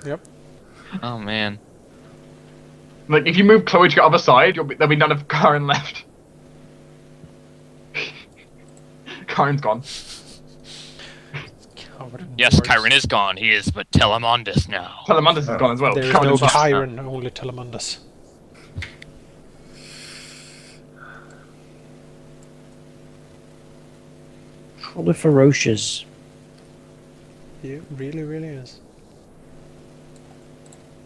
Yep. Oh man. Like, if you move Chloe to the other side, there'll be none of Karen left. Karen's gone. Yes, Chiron is gone. He is but Telemundus now. Telemundus is gone as well. There is Chiron no is back. Chiron, only Telemundus. Truly ferocious. Yeah, really, really is.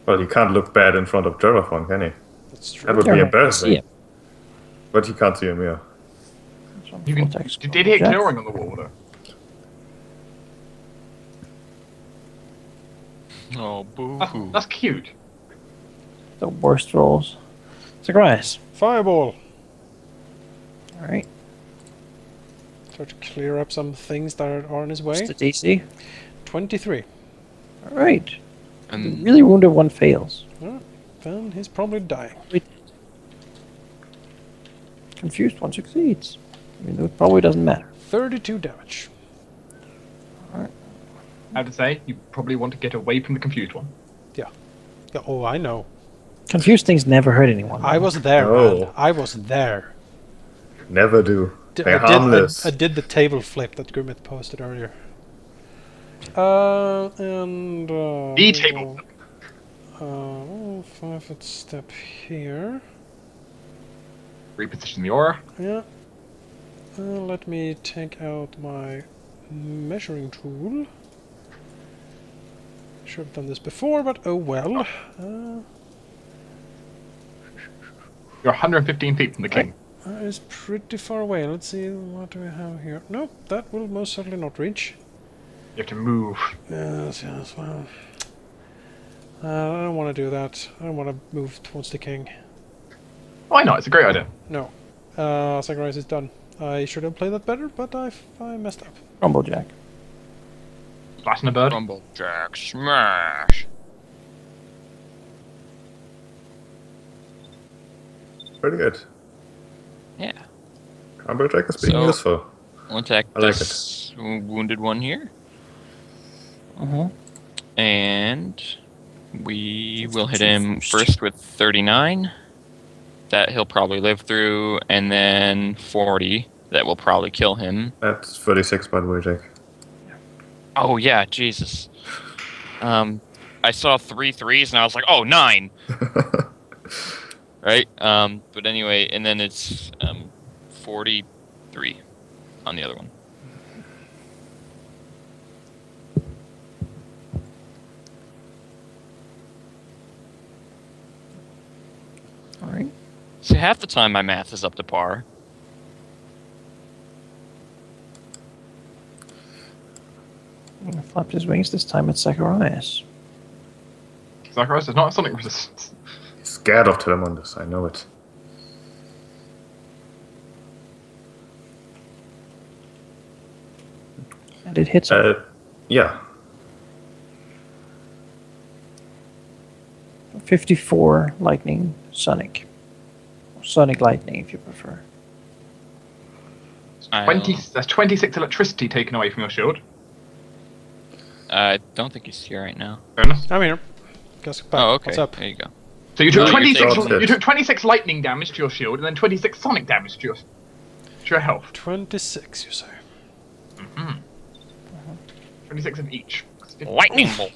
Well, he can't look bad in front of Jeraphon, can he? That's true. That would be embarrassing. Yeah. But you can't see him here. You did hit clearing on the wall, though. Oh, boo-hoo. That's cute. The worst rolls. Zacharias. Fireball! Alright. Try to clear up some things that are on his way. What's the DC? 23. Alright. And Really wounded one fails. Oh, then he's probably dying. Confused one succeeds. I mean, it probably doesn't matter. 32 damage. Alright. I have to say, you probably want to get away from the confused one. Yeah, oh, I know. Confused things never hurt anyone. I was there, No. man. I was there. Never do. They're I harmless. I did the table flip that Grimmett posted earlier. And... The table. 5-foot step here. Reposition the aura. Yeah. Let me take out my measuring tool. Should have done this before, but oh well. You're 115 feet from the king. That is pretty far away. Let's see, what do we have here? Nope, that will most certainly not reach. You have to move. Yes, well... I don't want to do that. I don't want to move towards the king. Why not? It's a great idea. No. Zacharias is done. I should have played that better, but I messed up. Rumblejack. Slashing a bird. Rumble Jack smash. Pretty good. Yeah. Rumblejack is being So- useful. We'll attack I like this wounded one here. Uh-huh. And we will hit him first with 39. That he'll probably live through, and then 40. That will probably kill him. That's 36, by the way, Jake. Oh yeah, Jesus. I saw 3 3s and I was like, oh, 9. Right? But anyway, and then it's 43 on the other one. Alright. So half the time my math is up to par. He flapped his wings. This time it's Zacharias. Zacharias is not a sonic resistance. He's scared of Telemundus, I know it. And it hits him. Yeah. 54 lightning, sonic. Sonic lightning, if you prefer. That's 26 electricity taken away from your shield. I don't think he's here right now. Bonus. I'm here. Guess back. Oh, okay. What's up? There you go. So you took No, you're 26. taking- You took 26 lightning damage to your shield, and then 26 sonic damage to your health. 26, you say? 26 of each. Lightning bolt.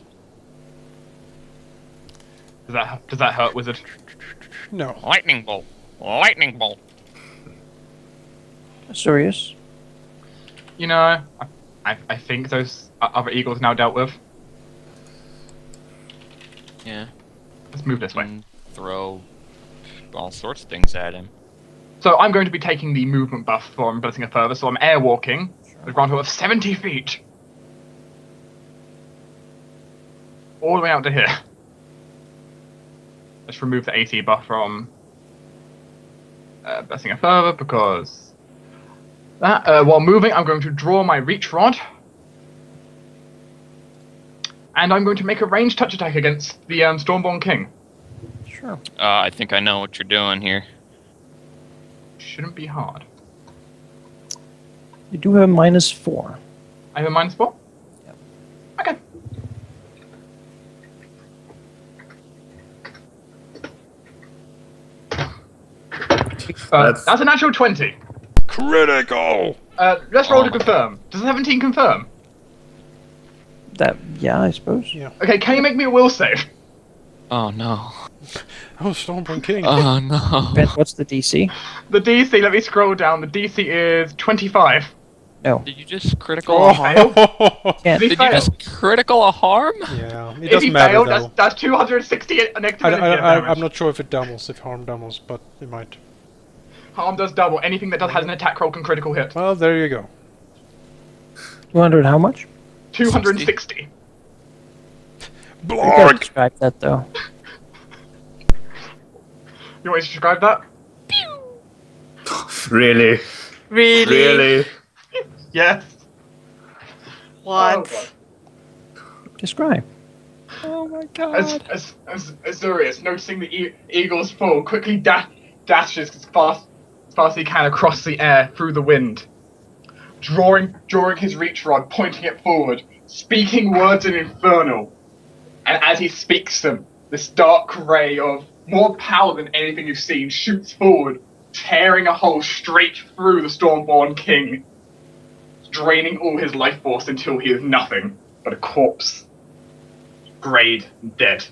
Does that hurt, wizard? No. Lightning bolt. Lightning bolt. Azureus. You know, I think those other eagles now dealt with. Yeah. Let's move this way. And throw all sorts of things at him. So I'm going to be taking the movement buff from Blessing of Further, so I'm airwalking with a grand total of 70 feet. All the way out to here. Let's remove the AC buff from Blessing of Further, because that, while moving, I'm going to draw my reach rod. And I'm going to make a ranged touch attack against the Stormborn King. Sure. I think I know what you're doing here. Shouldn't be hard. You do have a -4. I have a -4? Yep. Okay. That's That's a natural 20. Critical! Let's roll to confirm. Does 17 confirm? Yeah, I suppose. Yeah. Okay, can you make me a will save? Oh no. Oh, Stormborn King. Oh no. Ben, what's the DC? The DC, let me scroll down. The DC is 25. No. Did you just critical a harm? Oh. Can't. Did he Did you fail? just critical a harm? Yeah, it If doesn't he matter failed, though. that's 260 negative I'm damage. not sure if it doubles, if harm doubles, but it might. Harm does double. Anything that has an attack roll can critical hit. Well, there you go. 200 how much? 260. You gotta Blarg! describe that, though. You want me to describe that? really, Really? really. Yes. What? Oh, God. Describe. Oh my god. As Azureus, noticing the eagle's fall, quickly dashes as fast as he can across the air through the wind, drawing his reach rod, pointing it forward, speaking words in infernal. And as he speaks them, this dark ray of more power than anything you've seen shoots forward, tearing a hole straight through the Stormborn King, draining all his life force until he is nothing but a corpse, grayed and dead.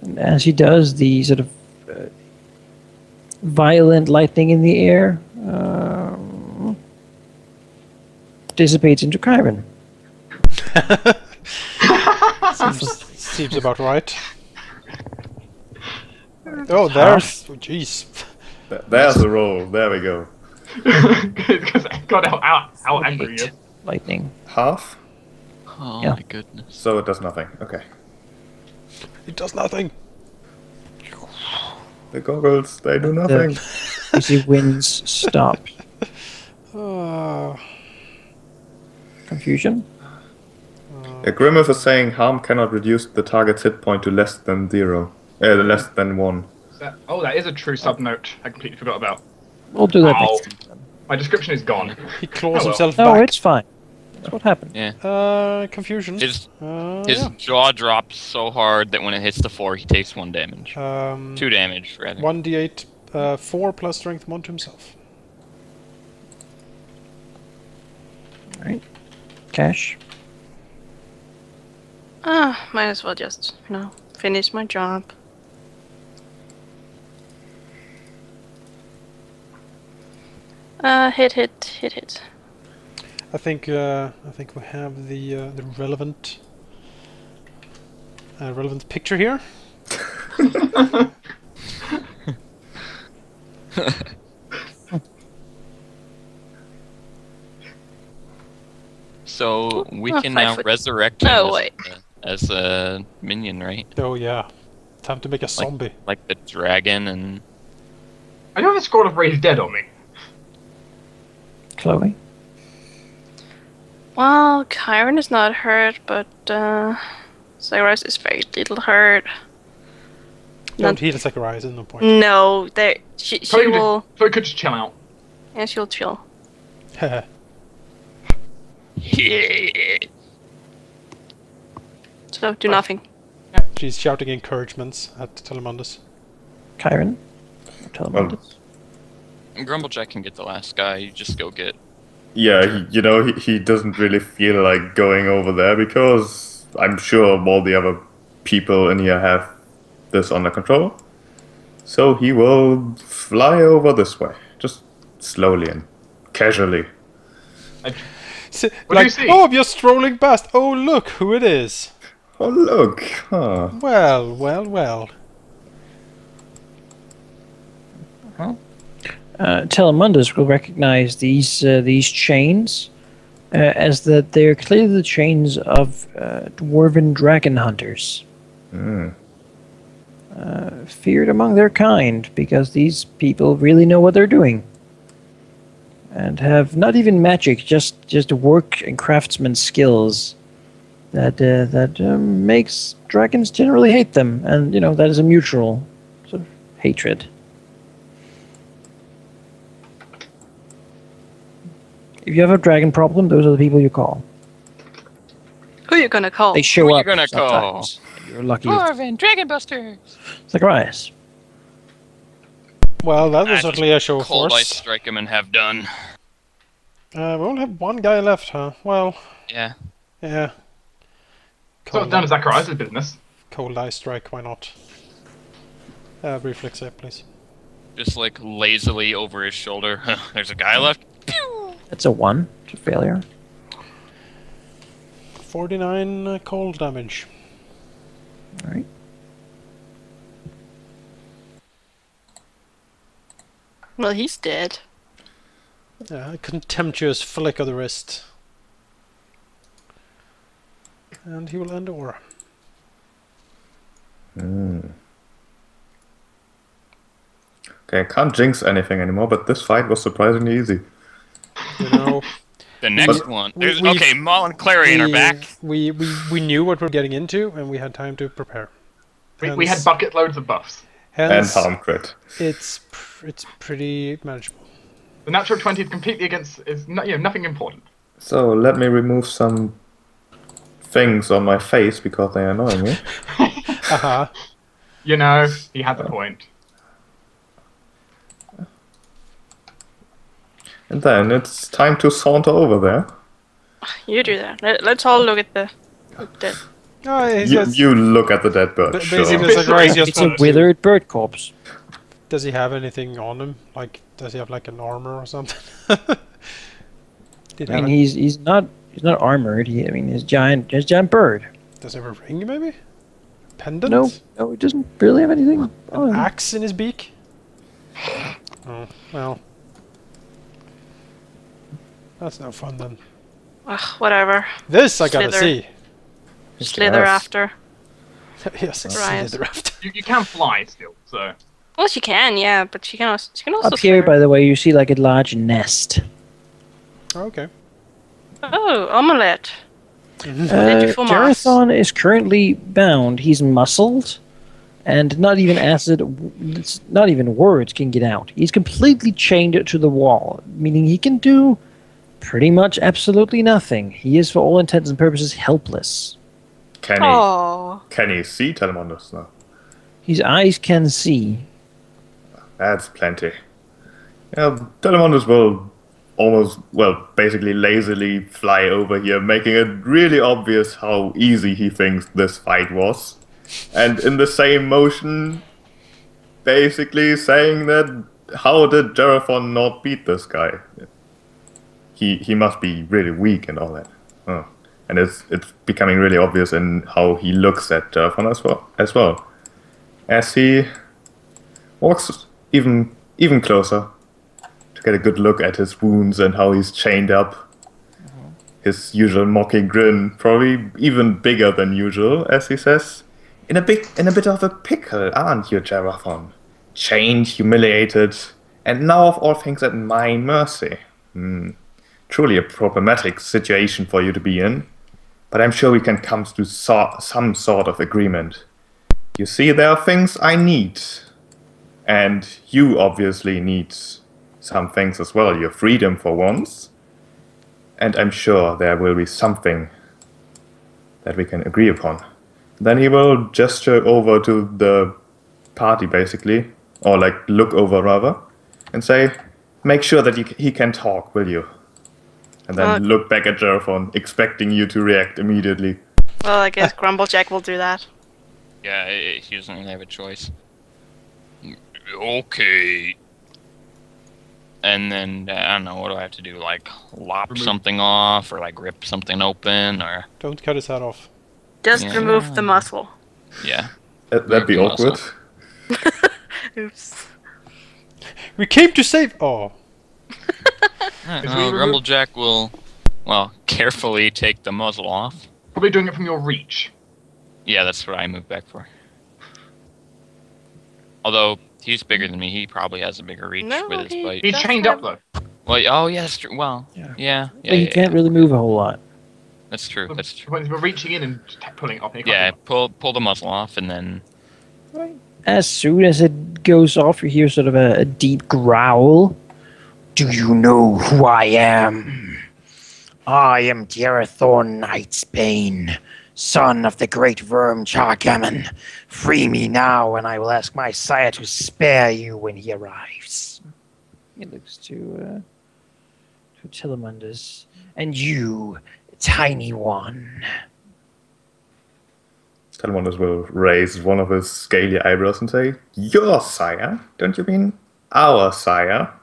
And as he does, the sort of violent lightning in the air dissipates into Chiron. Seems about right. Oh, there's... Oh, jeez. There's the roll. There we go. Because God, how angry he is. Lightning. Half. Oh Yeah. my goodness. So it does nothing. Okay. It does nothing. The goggles, they do nothing. You see winds stop. Confusion? Grimmeth is saying harm cannot reduce the target's hit point to less than 0. Less than 1. That is a true sub-note I completely forgot about. We'll do that Ow. next time. My description is gone. He claws Oh, well. himself No, back. it's fine. That's what happened. Yeah. Confusion. His Yeah. jaw drops so hard that when it hits the floor, he takes 1 damage. 2 damage, rather. 1d8, 4 plus strength 1 to himself. Alright. Cash. Might as well just, finish my job. Hit. I think we have the relevant picture here. So we Oh, can 5 now foot. resurrect him No, as a minion, right? Oh yeah, time to make a zombie. Like the dragon and... I don't have a scroll of raised dead on me. Chloe. Well, Chiron is not hurt, but Cyrus is very little hurt. Don't heal Zacharias, there's no point. No, she will. So we could just chill out. Yeah, she'll chill. Yeah. So do nothing. She's shouting encouragements at Telemundus. Chiron. Telemundus. Grumblejack can get the last guy. You just go get... Yeah, he doesn't really feel like going over there because I'm sure all the other people in here have this under control. So he will fly over this way, just slowly and casually. What do you see? Oh, I'm just strolling past. Oh, look who it is. Oh look! Huh. Well. Telemundus will recognize these chains as that they're clearly the chains of dwarven dragon hunters. Feared among their kind because these people really know what they're doing and have not even magic, just work and craftsman skills that makes dragons generally hate them, and that is a mutual sort of hatred. If you have a dragon problem, those are the people you call. Who are you gonna call? They show Who you up gonna call? sometimes. You're lucky. Dwarven Dragon Busters! Zacharias. Well, that was Just certainly a show of cold ice force. strike him and have done. We only have one guy left, huh? Well, Yeah. yeah. So it's done as Zacharias' business. Cold ice strike, why not? Reflex save, please. Just like lazily over his shoulder. There's a guy left. That's a 1. It's a failure. 49 cold damage. Alright. Well, he's dead. A contemptuous flick of the wrist. And he will end aura. Okay, I can't jinx anything anymore, but this fight was surprisingly easy. You know, The next one. we- There's, we've- okay, Maul and Clarion are back. we knew what we're getting into, and we had time to prepare. We had bucket loads of buffs. And Hence, harm crit. it's pretty manageable. The natural 20 is completely against. Is nothing important. So let me remove some things on my face because they are annoying me. Haha. You know, he had the point. And then it's time to saunter over there. You do that. Let's all look at the dead. Oh, he's You, just, you look at the dead bird, basically, sure. it's like, right, he's just It's a wanted to- withered bird corpse. Does he have anything on him? Like, does he have like an armor or something? Did he I have mean, he's not armored. He's giant bird. does he have a ring, maybe? Pendant? No, he doesn't really have anything. An axe in his beak? Oh, well. That's no fun then. Ugh, whatever. This I gotta Slither. see. Slither Yes. after. Yes, it's Right. slither after. You can fly still, so. Well, she can, yeah, but she can also Up here, slither. by the way, you see like a large nest. Okay. Oh, omelette. Did you full mass? Jarathon is currently bound. He's muscled, and not even not even words can get out. He's completely chained to the wall, meaning he can do pretty much absolutely nothing. He is, for all intents and purposes, helpless. Can Oh, he see Telemondus now? His eyes can see. That's plenty. Yeah, Telemondus will basically lazily fly over here, making it really obvious how easy he thinks this fight was. And in the same motion, basically saying that, how did Jarathon not beat this guy? He must be really weak and all that. Oh. And it's becoming really obvious in how he looks at Jarathon as well. As he walks even closer to get a good look at his wounds and how he's chained up. His usual mocking grin, probably even bigger than usual, as he says, "In a bit of a pickle, aren't you, Jarathon? Chained, humiliated, and now of all things at my mercy. Truly a problematic situation for you to be in, but I'm sure we can come to some sort of agreement. You see, there are things I need, and you obviously need some things as well. Your freedom for once, and I'm sure there will be something that we can agree upon." Then he will gesture over to the party, basically, or like look over rather, and say, "Make sure that he can talk, will you?" And then look back at Jarathon, expecting you to react immediately. well, I guess Grumblejack will do that. Yeah, he doesn't really have a choice. Okay. And then, I don't know, what do I have to do? Like, lop something off, or like rip something open, or... Don't cut his head off. Just Yeah. remove the muscle. Yeah. That'd be Awesome. awkward. Oops. We came to save. Oh, Grumblejack will, well, carefully take the muzzle off. Probably doing it from your reach. Yeah, that's what I moved back for. Although, he's bigger than me, he probably has a bigger reach No, with his he- bite. He's That's chained not- up though. Well, oh, yeah, that's true. Well, Yeah. yeah, But he can't really move a whole lot. That's true, that's true. When we're reaching in and pulling it off. and you Yeah, can't pull the muzzle off, and then... As soon as it goes off, you hear sort of a deep growl. Do you know who I am? I am Jarathon Nightsbane, Son of the great worm Chargammon, free me now, and I will ask my sire to spare you when he arrives. He looks to Tilamundus. And you, tiny one. Tilamundus will raise one of his scaly eyebrows and say, "Your sire? Don't you mean our sire?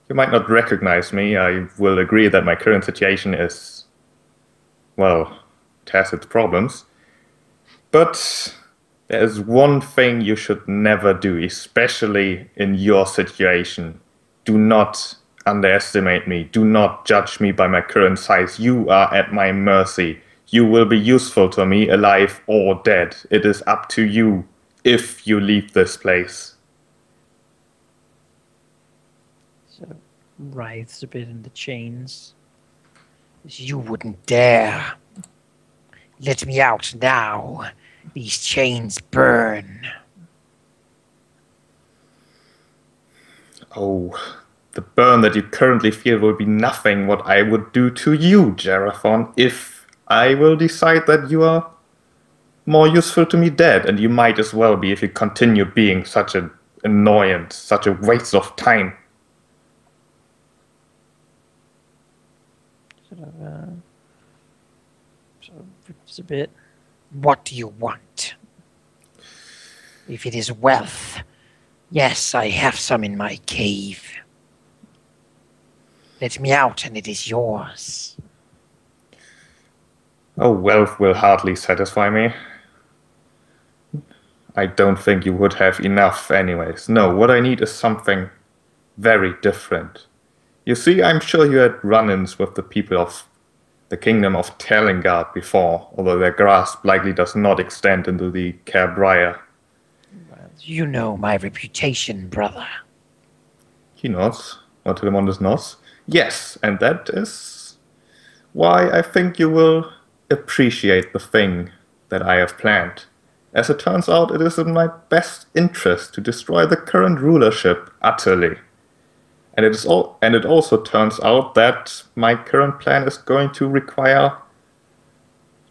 You might not recognize me. I will agree that my current situation is, well, it has its problems. But there is one thing you should never do, especially in your situation. Do not underestimate me. Do not judge me by my current size. You are at my mercy. You will be useful to me, alive or dead. It is up to you if you leave this place." Sort of writhes a bit in the chains. You wouldn't dare. Let me out now. These chains burn. Oh, the burn that you currently feel will be nothing what I would do to you, Gerathon, if I will decide that you are more useful to me dead, and you might as well be if you continue being such an annoyance, such a waste of time. Sort of rips a bit. What do you want? If it is wealth, yes, I have some in my cave. Let me out and it is yours. Oh, wealth will hardly satisfy me. I don't think you would have enough anyways. No, what I need is something very different. You see, I'm sure you had run-ins with the people of the kingdom of Telengard before, although their grasp likely does not extend into the Cabriar. You know my reputation, brother. He nods, or Tilamundus nods. Yes, and that is why I think you will appreciate the thing that I have planned. As it turns out, it is in my best interest to destroy the current rulership utterly. And it also turns out that my current plan is going to require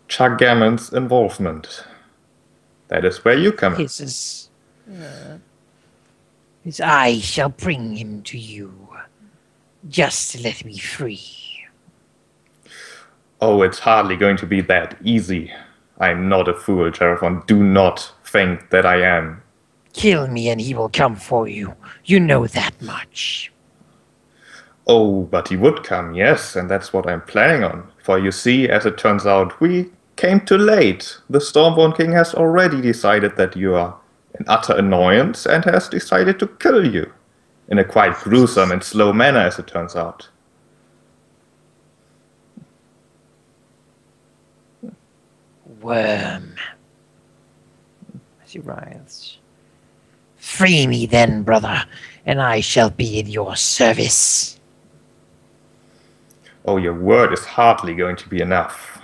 Chargammon's involvement. That is where you come in. His I shall bring him to you. Just let me free. Oh, it's hardly going to be that easy. I'm not a fool, Gerathon. Do not think that I am. Kill me and he will come for you. You know that much. Oh, but he would come, yes, and that's what I'm planning on. For you see, as it turns out, we came too late. The Stormborn King has already decided that you are an utter annoyance and has decided to kill you. In a quite gruesome and slow manner, as it turns out. Worm. As he writhes. Free me then, brother, and I shall be in your service. Oh, your word is hardly going to be enough.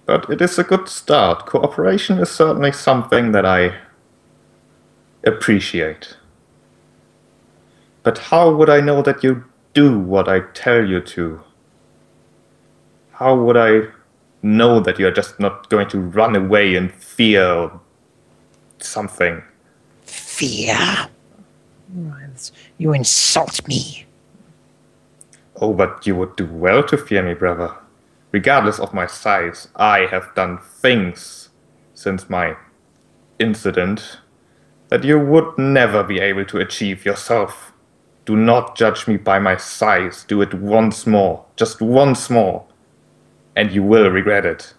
But it is a good start. Cooperation is certainly something that I appreciate. But how would I know that you do what I tell you to? How would I know that you're just not going to run away in fear or something? Fear? You insult me. Oh, but you would do well to fear me, brother. Regardless of my size, I have done things since my incident that you would never be able to achieve yourself. Do not judge me by my size. Do it once more, just once more, and you will regret it.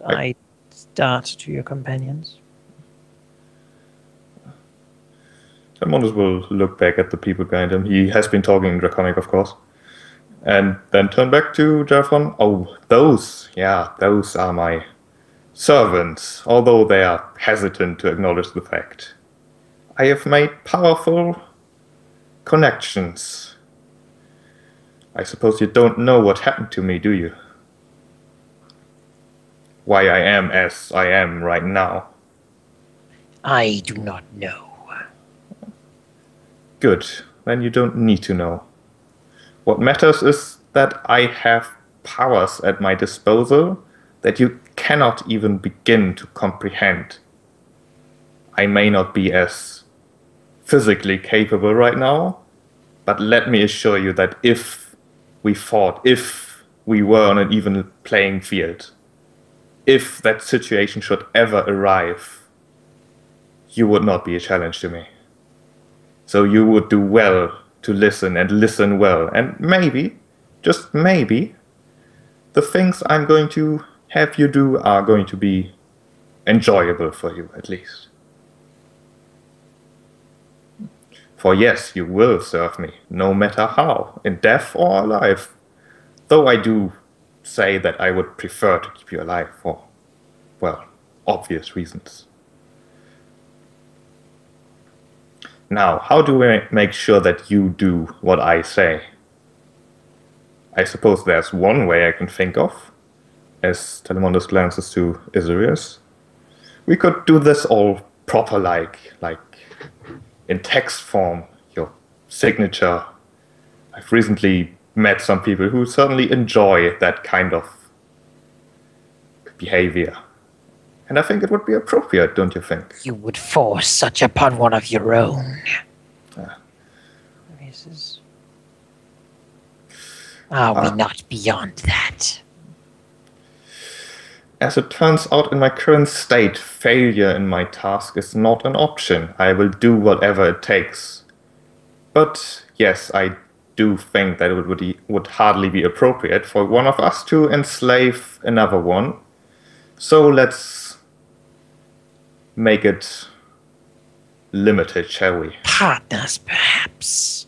I start to your companions. Tilamundus will look back at the people behind him. He has been talking in Draconic, of course. And then turn back to Gerathon. Oh, those are my servants, although they are hesitant to acknowledge the fact. I have made powerful connections. I suppose you don't know what happened to me, do you? Why I am as I am right now. I do not know. Good. Then you don't need to know. What matters is that I have powers at my disposal that you cannot even begin to comprehend. I may not be as physically capable right now, but let me assure you that if we fought, if we were on an even playing field, if that situation should ever arrive, you would not be a challenge to me. So you would do well to listen and listen well. And maybe, just maybe, the things I'm going to have you do are going to be enjoyable for you, at least. For yes, you will serve me, no matter how, in death or alive. Though I do say that I would prefer to keep you alive for, well, obvious reasons. Now, how do we make sure that you do what I say? I suppose there's one way I can think of, as Telemondus glances to Azureus. We could do this all proper like in text form, your signature. I've recently met some people who certainly enjoy that kind of behavior. And I think it would be appropriate, don't you think? You would force such upon one of your own. Are we not beyond that? As it turns out, in my current state, failure in my task is not an option. I will do whatever it takes. But yes, I do think that it would hardly be appropriate for one of us to enslave another one. So let's make it limited, shall we? Partners, perhaps.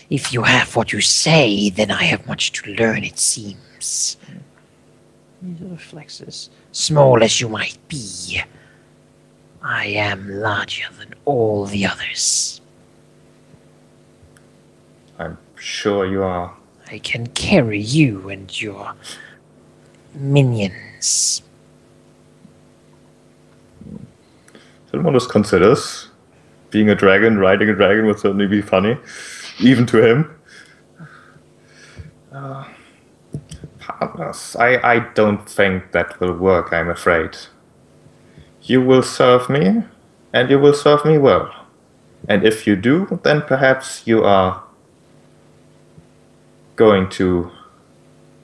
If you have what you say, then I have much to learn, it seems. He sort of flexes. Small as you might be, I am larger than all the others. I'm sure you are. I can carry you and your minions. Telemondus considers being a dragon, riding a dragon would certainly be funny, even to him. Partners, I don't think that will work, I'm afraid. You will serve me, and you will serve me well. And if you do, then perhaps you are going to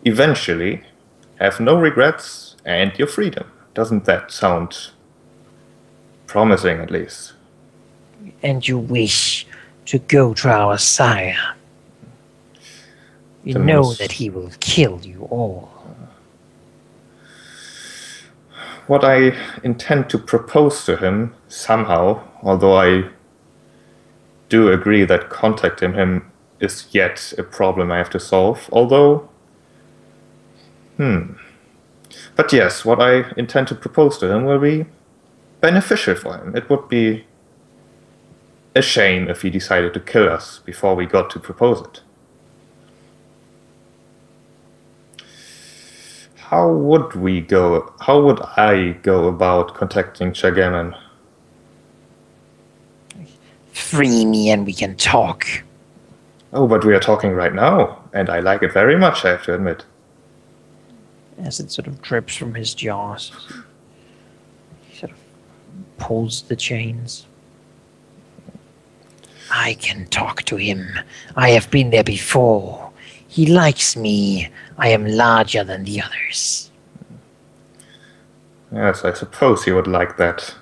eventually have no regrets and your freedom. Doesn't that sound promising, at least? And you wish to go to our sire. You know that he will kill you all. What I intend to propose to him, somehow, although I do agree that contacting him is yet a problem I have to solve, although... But yes, what I intend to propose to him will be beneficial for him. It would be a shame if he decided to kill us before we got to propose it. How would I go about contacting Chagaman? Free me and we can talk. Oh, but we are talking right now, and I like it very much, I have to admit. As it sort of drips from his jaws, he sort of pulls the chains. I can talk to him. I have been there before. He likes me. I am larger than the others. Yes, I suppose he would like that.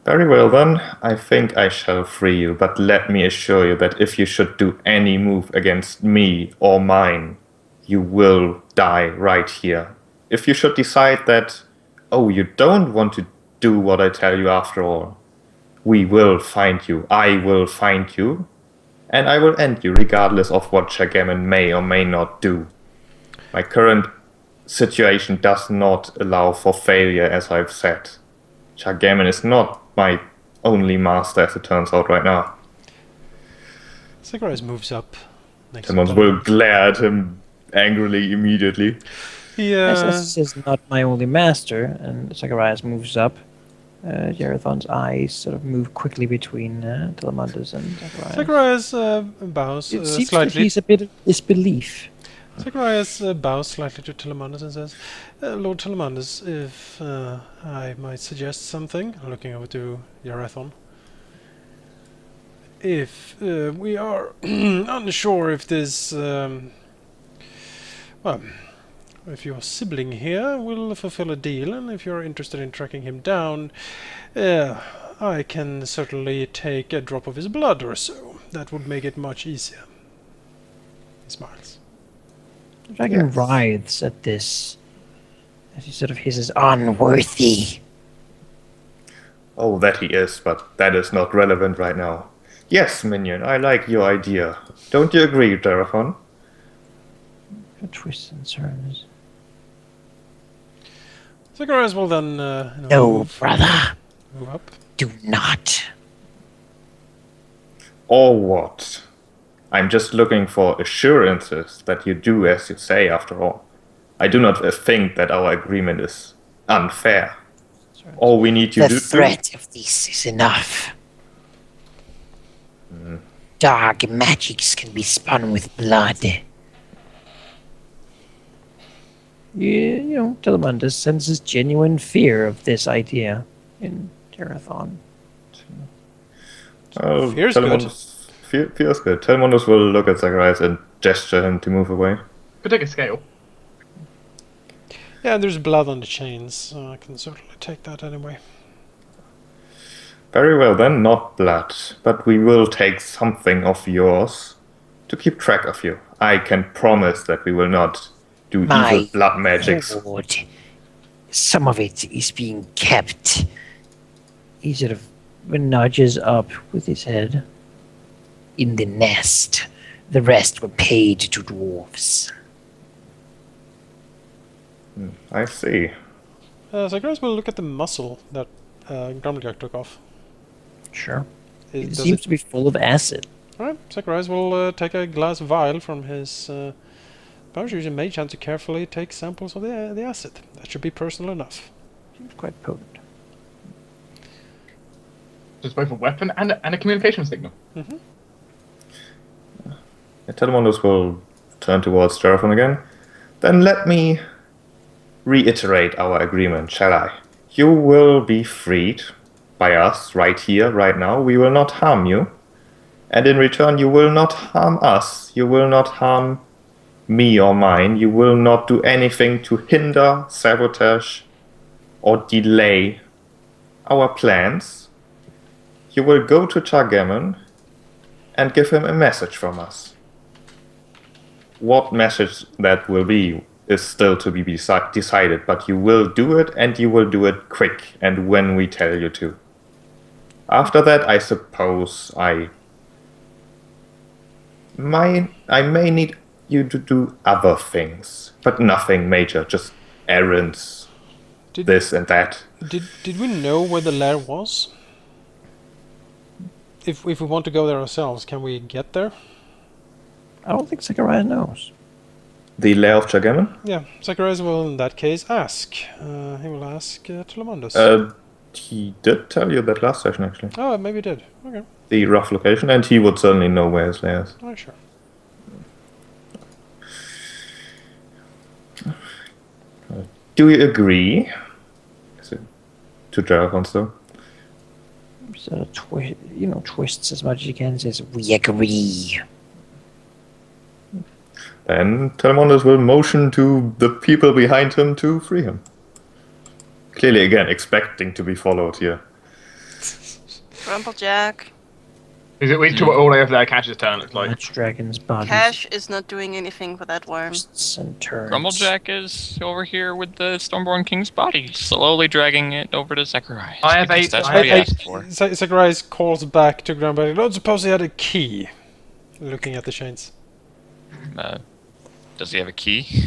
Very well then, I think I shall free you, but let me assure you that if you should do any move against me or mine, you will die right here. If you should decide that, oh, you don't want to do what I tell you after all, we will find you, I will find you, and I will end you regardless of what Chagaman may or may not do. My current situation does not allow for failure, as I've said. Chagaman is not my only master, as it turns out right now. Azureus moves up. Someone will glare at him angrily immediately. Yeah. This is not my only master, and Azureus moves up. Jerathon's eyes sort of move quickly between Telemundus and Zacharias. Zacharias bows It seems that slightly. he's a bit of disbelief. Zacharias bows slightly to Telemundus and says, Lord Telemundus, if I might suggest something, looking over to Jerathon. If we are unsure if this, well, if your sibling here will fulfill a deal, and if you're interested in tracking him down, I can certainly take a drop of his blood or so. That would make it much easier. He smiles. The dragon writhes at this, as he sort of hisses, unworthy. Oh, that he is, but that is not relevant right now. Yes, minion, I like your idea. Don't you agree, Jerathon? Twists and turns. Zacharias will then No, brother. move up. Do not. Or what? I'm just looking for assurances that you do as you say, after all. I do not think that our agreement is unfair. All we need you The to threat of this is enough. Dark magics can be spun with blood. Telemundus senses genuine fear of this idea in Jerathon. Oh, Feels good. Feels good. Telemundus will look at Zacharias and gesture him to move away. Could take a scale. Yeah, and there's blood on the chains, so I can certainly take that anyway. Very well then, not blood, but we will take something of yours to keep track of you. I can promise that we will not do My evil blood magics. lord, some of it is being kept. He sort of nudges up with his head. In the nest. The rest were paid to dwarves. I see. Zacharias will look at the muscle that Grumblejack took off. Sure. It Does seems to be full of acid. Alright, Zacharias will take a glass vial from his pouch, using mage hand to carefully take samples of the acid. That should be personal enough. Seems quite potent. Just both a weapon and a communication signal. Mm-hmm. Telemundus will turn towards Jerathon again. Then let me reiterate our agreement, shall I? You will be freed by us right here, right now. We will not harm you. And in return, you will not harm us. You will not harm me or mine. You will not do anything to hinder, sabotage, or delay our plans. You will go to Chargammon and give him a message from us. What message that will be is still to be decided, but you will do it, and you will do it quick, and when we tell you to. After that, I suppose I may need you to do other things, but nothing major, just errands, this and that. Did we know where the lair was? If we want to go there ourselves, can we get there? I don't think Zacharias knows. The lair of Chargammon? Yeah, Zacharias will in that case ask. He will ask Telemundus. He did tell you that last session, actually. Oh, maybe he did. Okay. The rough location, and he would certainly know where his lair is. Oh, sure. Do you agree? Is it to Jerathon still? Sort of twists as much as he can. Says, "We agree." Then Telemundus will motion to the people behind him to free him. Clearly, again, expecting to be followed here. Grumblejack. Is it we two are all over there? Catch's turn. It's like Match dragon's body. Cash is not doing anything for that worm. Twists and turns. Grumblejack is over here with the Stormborn King's body, slowly dragging it over to Zacharias. I have because eight- That's I what he have asked for. Zacharias calls back to Grumblejack. I don't suppose he had a key. Looking at the chains. Does he have a key?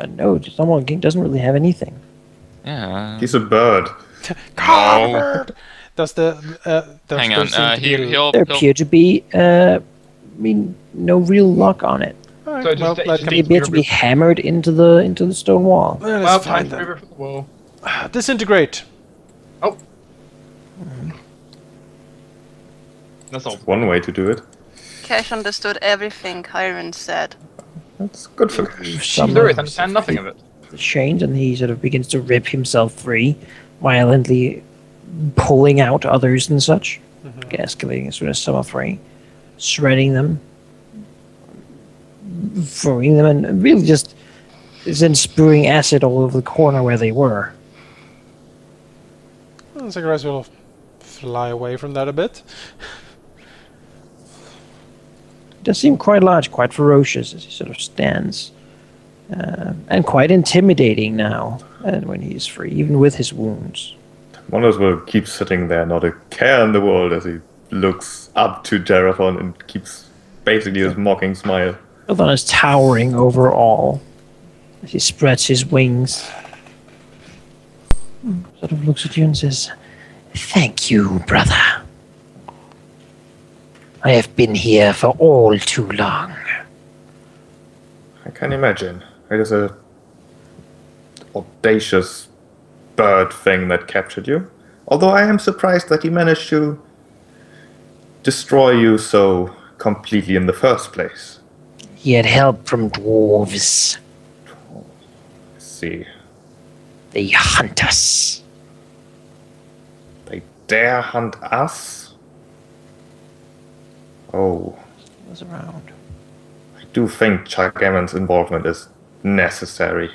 No, the Stormborn King doesn't really have anything. Yeah. He's a bird. Carver! Does the Hang on. He'll There appear to be, no real lock on it. Alright, So just- well, just that can They be appear to be hammered into the stone wall. well, well, it's fine time then. for the wall. Disintegrate. Oh, That's all. One way to do it. Cash understood everything Kyron said. That's good for Cash. Some Azureus understand nothing of it. the chains, and he sort of begins to rip himself free, violently pulling out others and such, escalating as soon as some are free, shredding them, throwing them, and really just then spewing acid all over the corner where they were. Well, Zacharias will fly away from that a bit. He does seem quite large, quite ferocious as he sort of stands, and quite intimidating now, and when he's free, even with his wounds. Monos will keep sitting there, not a care in the world, as he looks up to Jerathon and keeps basically his mocking smile. Jerathon is towering over all as he spreads his wings. Sort of looks at you and says, Thank you, brother. I have been here for all too long. I can imagine. It is a audacious bird thing that captured you. Although I am surprised that he managed to destroy you so completely in the first place. He had help from dwarves. Let's see. They hunt us. They dare hunt us? Oh, was around. I do think Chargammon's involvement is necessary.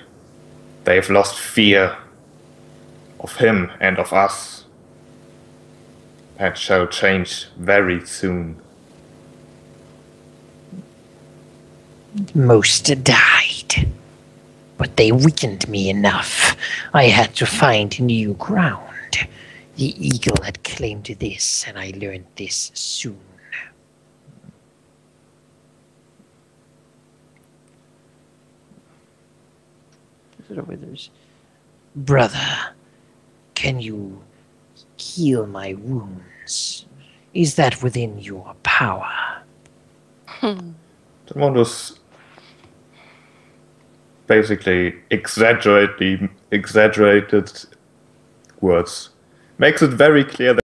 They've lost fear of him and of us. That shall change very soon. Most died. But they weakened me enough. I had to find new ground. The eagle had claimed this, and I learned this soon. Sort of withers. Brother, can you heal my wounds? Is that within your power? Mondos basically exaggerated words. Makes it very clear that